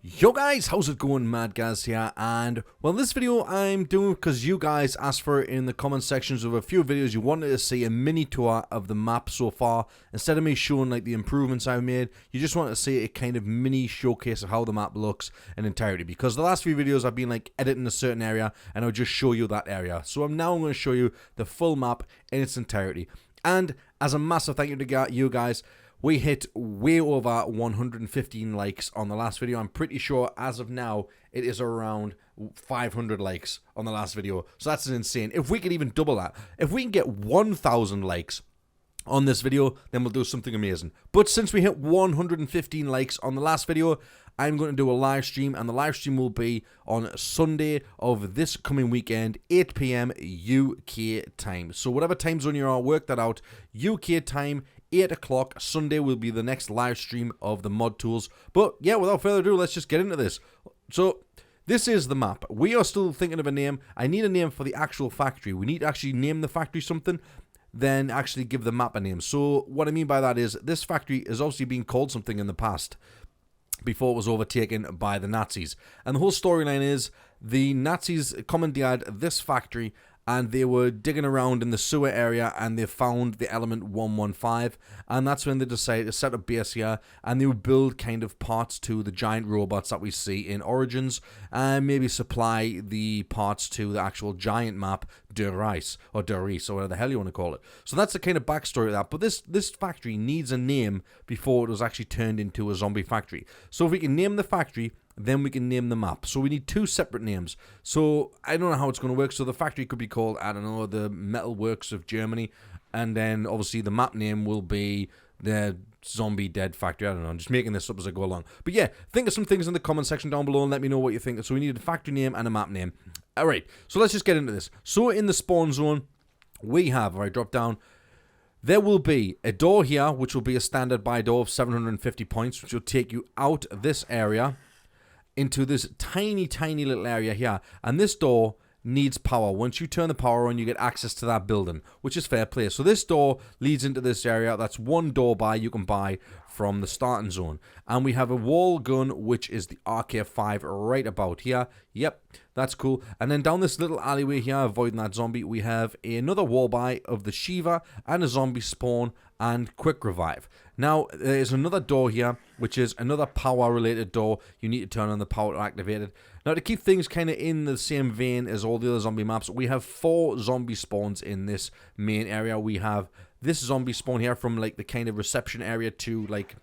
Yo guys, how's it going? Mad Guys here, and well, this video I'm doing because you guys asked for it in the comment sections of a few videos. You wanted to see a mini tour of the map so far. Instead of me showing like the improvements I've made, you just want to see a kind of mini showcase of how the map looks in entirety. Because the last few videos I've been like editing a certain area and I'll just show you that area. So I'm now going to show you the full map in its entirety. And as a massive thank you to you guys, we hit way over 115 likes on the last video. I'm pretty sure as of now, it is around 500 likes on the last video. So that's insane. If we could even double that, if we can get 1,000 likes on this video, then we'll do something amazing. But since we hit 115 likes on the last video, I'm going to do a live stream, and the live stream will be on Sunday of this coming weekend, 8 PM UK time. So whatever time zone you're on, work that out. UK time, 8 o'clock, Sunday will be the next live stream of the mod tools. But yeah, without further ado, let's just get into this. So this is the map. We are still thinking of a name. I need a name for the actual factory. We need to actually name the factory something, then actually give the map a name. So what I mean by that is this factory is obviously being called something in the past before it was overtaken by the Nazis. And the whole storyline is the Nazis commandeered this factory, and they were digging around in the sewer area and they found the element 115, and that's when they decided to set up base here, and they would build kind of parts to the giant robots that we see in Origins, and maybe supply the parts to the actual giant map Der Reis, or whatever the hell you want to call it. So that's the kind of backstory of that. But this factory needs a name before it was actually turned into a zombie factory. So if we can name the factory, then we can name the map. So we need two separate names. So I don't know how it's going to work. So the factory could be called, I don't know, the Metal Works of Germany. And then obviously the map name will be the Zombie Dead Factory. I don't know. I'm just making this up as I go along. But yeah, think of some things in the comment section down below and let me know what you think. So we need a factory name and a map name. All right. So let's just get into this. So in the spawn zone, we have, if I drop down, there will be a door here, which will be a standard buy door of 750 points, which will take you out of this area into this tiny little area here, and this door needs power. Once you turn the power on, you get access to that building, which is fair play. So this door leads into this area. That's one door buy you can buy from the starting zone. And we have a wall gun, which is the RK5 right about here. Yep, that's cool. And then down this little alleyway here, avoiding that zombie, we have another wall buy of the Shiva and a zombie spawn and quick revive. Now, there's another door here, which is another power-related door. You need to turn on the power to activate it. Now, to keep things kind of in the same vein as all the other zombie maps, we have 4 zombie spawns in this main area. We have this zombie spawn here from, like, the kind of reception area to, like,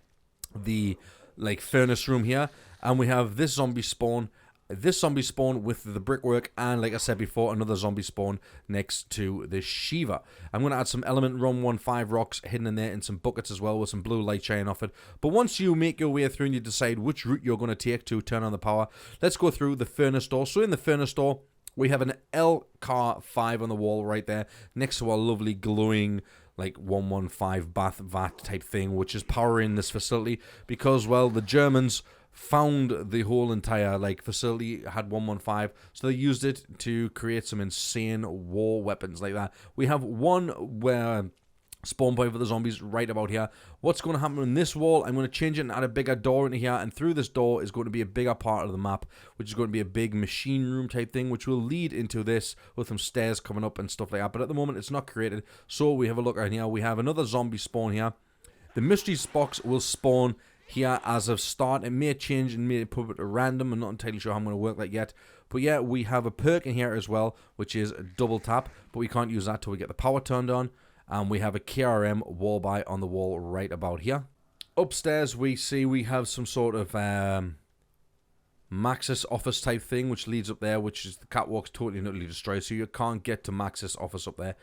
the, like, furnace room here. And we have this zombie spawn with the brickwork, and like I said before, another zombie spawn next to the Shiva. I'm going to add some element 115 rocks hidden in there and some buckets as well with some blue light shining off it. But once you make your way through and you decide which route you're going to take to turn on the power, let's go through the furnace door. So in the furnace door, we have an LK5 on the wall right there next to our lovely glowing like 115 bath vat type thing, which is powering this facility because, well, the Germans found the whole entire like facility had 115, so they used it to create some insane war weapons like that. We have one where spawn point for the zombies right about here. What's going to happen in this wall? I'm going to change it and add a bigger door into here, and through this door is going to be a bigger part of the map, which is going to be a big machine room type thing, which will lead into this with some stairs coming up and stuff like that. But at the moment it's not created, so we have a look right here. We have another zombie spawn here. The mystery box will spawn here as of start. It may change and may put it at random. I'm not entirely sure how I'm going to work that yet. But yeah, we have a perk in here as well, which is a double tap, but we can't use that till we get the power turned on. And we have a KRM wall buy on the wall right about here. Upstairs we see we have some sort of Maxis office type thing, which leads up there, which is the catwalk's totally and utterly destroyed, so you can't get to Maxis office up there.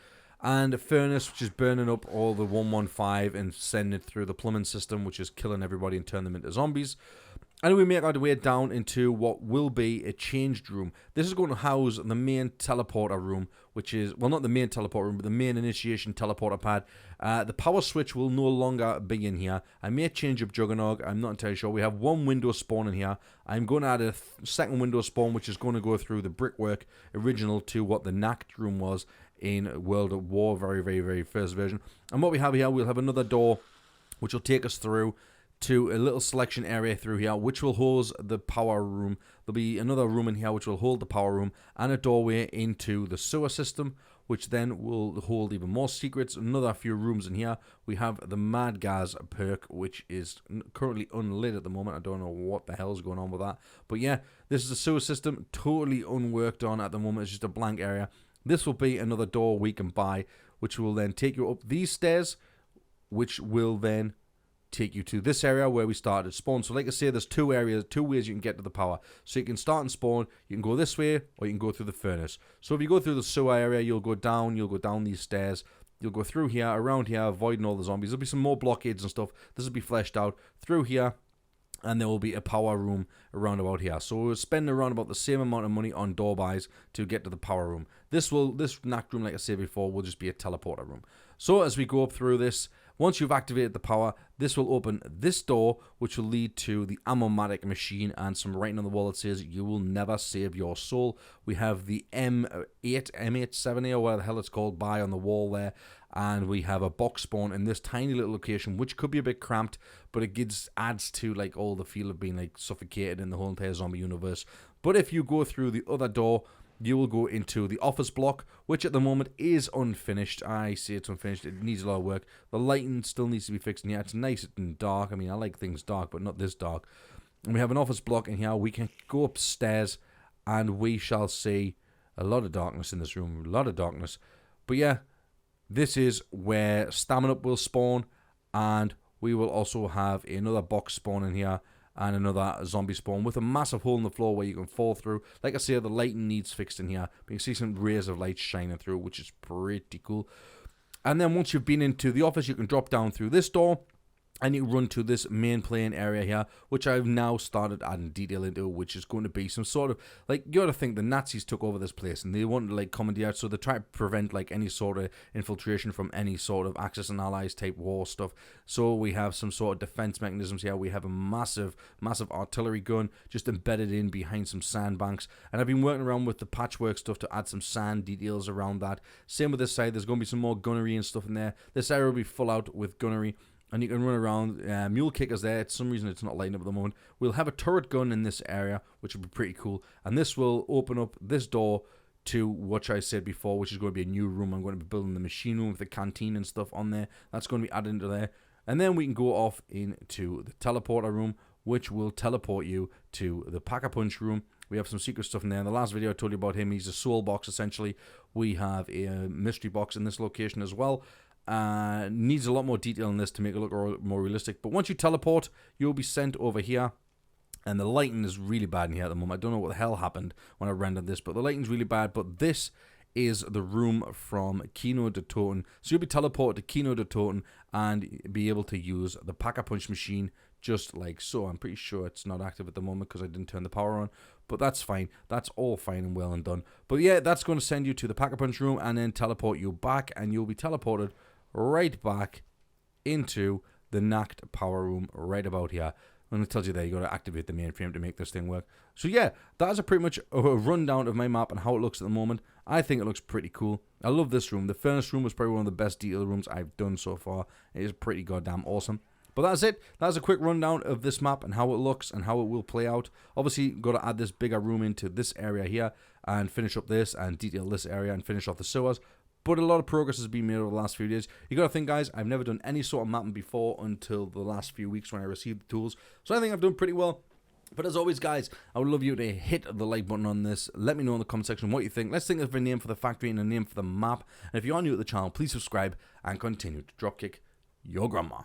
And a furnace, which is burning up all the 115 and sending it through the plumbing system, which is killing everybody and turning them into zombies. And we make our way down into what will be a changed room. This is going to house the main teleporter room, which is, well, not the main teleporter room, but the main initiation teleporter pad. The power switch will no longer be in here. I may change up Juggernog. I'm not entirely sure. We have one window spawn in here. I'm going to add a second window spawn, which is going to go through the brickwork original to what the Nacht room was in World at War, very first version. And what we have here, we'll have another door, which will take us through to a little selection area through here, which will house the power room. There'll be another room in here which will hold the power room, and a doorway into the sewer system, which then will hold even more secrets. Another few rooms in here. We have the Mad Gas perk, which is currently unlit at the moment. I don't know what the hell's going on with that. But yeah, this is a sewer system, totally unworked on at the moment. It's just a blank area. This will be another door we can buy, which will then take you up these stairs, which will then take you to this area where we started spawn. So like I say, there's two ways you can get to the power. So you can start and spawn, you can go this way, or you can go through the furnace. So if you go through the sewer area, you'll go down these stairs, you'll go through here, around here, avoiding all the zombies. There'll be some more blockades and stuff. This will be fleshed out through here, and there will be a power room around about here. So we'll spend around about the same amount of money on door buys to get to the power room. This knack room, like I said before, will just be a teleporter room. So as we go up through this, once you've activated the power, this will open this door, which will lead to the amm-o-matic machine and some writing on the wall that says, "You will never save your soul." We have the M870 or whatever the hell it's called by on the wall there, and we have a box spawn in this tiny little location, which could be a bit cramped, but it adds to like all the feel of being like suffocated in the whole entire zombie universe. But if you go through the other door, you will go into the office block, which at the moment is unfinished. I see it's unfinished. It needs a lot of work. The lighting still needs to be fixed in here. It's nice and dark. I mean, I like things dark, but not this dark. And we have an office block in here. We can go upstairs, and we shall see a lot of darkness in this room. A lot of darkness. But yeah, this is where Stamina Up will spawn, and we will also have another box spawn in here, and another zombie spawn with a massive hole in the floor where you can fall through. Like I said, the lighting needs fixed in here. But you can see some rays of light shining through, which is pretty cool. And then once you've been into the office, you can drop down through this door, and you run to this main playing area here, which I've now started adding detail into, which is going to be some sort of, like, you gotta think the Nazis took over this place, and they wanted to, like, commandeer it, so they try to prevent, like, any sort of infiltration from any sort of Axis and Allies type war stuff. So we have some sort of defense mechanisms here. We have a massive artillery gun just embedded in behind some sandbanks, and I've been working around with the patchwork stuff to add some sand details around that. Same with this side. There's going to be some more gunnery and stuff in there. This area will be full out with gunnery, and you can run around. Mule kickers there. For some reason it's not lighting up at the moment. We'll have a turret gun in this area, which will be pretty cool. And this will open up this door to what I said before, which is going to be a new room. I'm going to be building the machine room with the canteen and stuff on there. That's going to be added into there. And then we can go off into the teleporter room, which will teleport you to the Pack-a-Punch room. We have some secret stuff in there. In the last video I told you about him. He's a soul box, essentially. We have a mystery box in this location as well. Needs a lot more detail in this to make it look more realistic. But once you teleport, you'll be sent over here. And the lighting is really bad in here at the moment. I don't know what the hell happened when I rendered this, but the lighting's really bad. But this is the room from Kino de Toten. So you'll be teleported to Kino de Toten and be able to use the Pack-a-Punch machine just like so. I'm pretty sure it's not active at the moment because I didn't turn the power on. But that's fine. That's all fine and well and done. But yeah, that's going to send you to the Pack-a-Punch room and then teleport you back. And you'll be teleported right back into the Nacht power room right about here. And it tells you there you got to activate the mainframe to make this thing work. So yeah, that is pretty much a rundown of my map and how it looks at the moment. I think it looks pretty cool. I love this room. The furnace room was probably one of the best detail rooms I've done so far. It is pretty goddamn awesome. But that's it. That's a quick rundown of this map and how it looks and how it will play out. Obviously, got to add this bigger room into this area here and finish up this and detail this area and finish off the sewers. But a lot of progress has been made over the last few days. You got to think, guys, I've never done any sort of mapping before until the last few weeks when I received the tools. So I think I've done pretty well. But as always, guys, I would love you to hit the like button on this. Let me know in the comment section what you think. Let's think of a name for the factory and a name for the map. And if you are new to the channel, please subscribe and continue to dropkick your grandma.